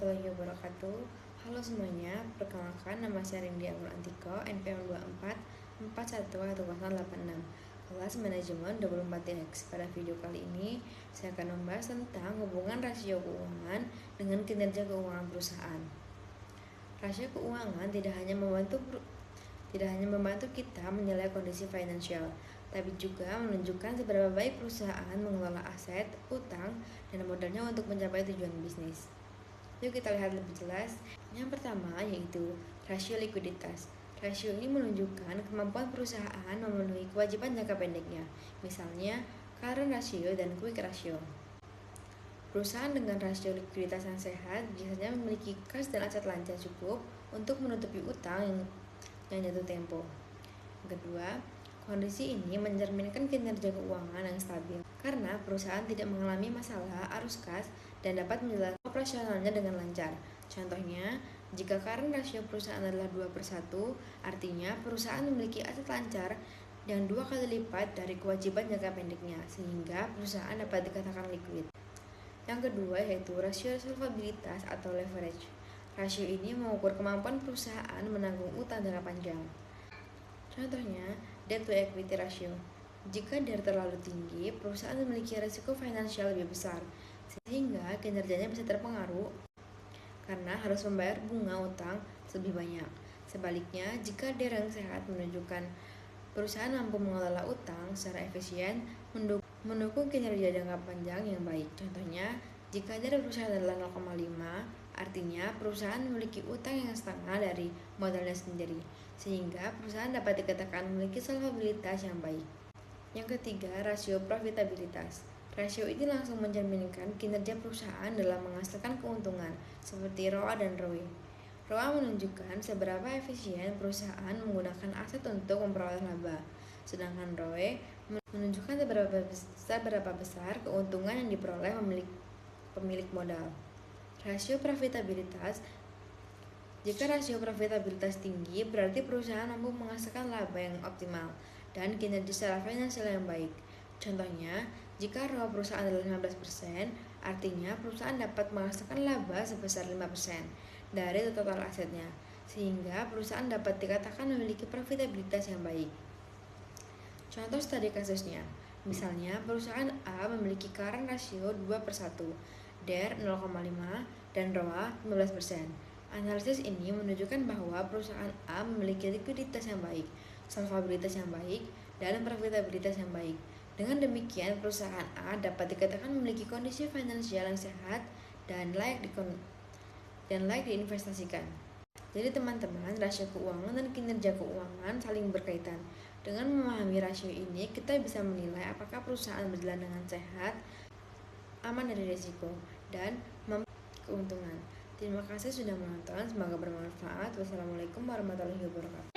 warahmatullahi wabarakatuh. Halo semuanya, perkenalkan nama saya Rindy Anggur Antiko, NPM 24411086, kelas manajemen 24DX. Pada video kali ini, saya akan membahas tentang hubungan rasio keuangan dengan kinerja keuangan perusahaan. Rasio keuangan tidak hanya membantu kita menilai kondisi finansial, tapi juga menunjukkan seberapa baik perusahaan mengelola aset, utang, dan modalnya untuk mencapai tujuan bisnis. Yuk kita lihat lebih jelas. Yang pertama yaitu rasio likuiditas. Rasio ini menunjukkan kemampuan perusahaan memenuhi kewajiban jangka pendeknya, misalnya current ratio dan quick ratio. Perusahaan dengan rasio likuiditas yang sehat biasanya memiliki kas dan aset lancar cukup untuk menutupi utang yang jatuh tempo. Yang kedua, kondisi ini mencerminkan kinerja keuangan yang stabil karena perusahaan tidak mengalami masalah arus kas dan dapat menjalankan operasionalnya dengan lancar. Contohnya, jika current rasio perusahaan adalah 2/1, artinya perusahaan memiliki aset lancar yang 2 kali lipat dari kewajiban jangka pendeknya, sehingga perusahaan dapat dikatakan liquid. Yang kedua yaitu rasio solvabilitas atau leverage. Rasio ini mengukur kemampuan perusahaan menanggung utang jangka panjang. Contohnya, debt to equity ratio. Jika DER terlalu tinggi, perusahaan memiliki risiko finansial lebih besar, sehingga kinerjanya bisa terpengaruh karena harus membayar bunga utang lebih banyak. Sebaliknya, jika DER yang sehat menunjukkan perusahaan mampu mengelola utang secara efisien, mendukung kinerja jangka panjang yang baik. Contohnya, jika DER perusahaan adalah 0,5, artinya perusahaan memiliki utang yang setengah dari modalnya sendiri, sehingga perusahaan dapat dikatakan memiliki solvabilitas yang baik. Yang ketiga, rasio profitabilitas. Rasio ini langsung mencerminkan kinerja perusahaan dalam menghasilkan keuntungan, seperti ROA dan ROE. ROA menunjukkan seberapa efisien perusahaan menggunakan aset untuk memperoleh laba, sedangkan ROE menunjukkan seberapa besar keuntungan yang diperoleh pemilik modal. Rasio profitabilitas. Jika rasio profitabilitas tinggi, berarti perusahaan mampu menghasilkan laba yang optimal dan kinerja secara finansial yang baik. Contohnya, jika ROA perusahaan adalah 15%, artinya perusahaan dapat menghasilkan laba sebesar 5% dari total asetnya, sehingga perusahaan dapat dikatakan memiliki profitabilitas yang baik. Contoh studi kasusnya, misalnya perusahaan A memiliki current ratio 2/1, DER 0,5, dan ROA 15%. Analisis ini menunjukkan bahwa perusahaan A memiliki likuiditas yang baik, solvabilitas yang baik, dan profitabilitas yang baik. Dengan demikian, perusahaan A dapat dikatakan memiliki kondisi finansial yang sehat dan layak diinvestasikan. Jadi teman-teman, rasio keuangan dan kinerja keuangan saling berkaitan. Dengan memahami rasio ini, kita bisa menilai apakah perusahaan berjalan dengan sehat, aman dari risiko, dan memiliki keuntungan. Terima kasih sudah menonton, semoga bermanfaat. Wassalamualaikum warahmatullahi wabarakatuh.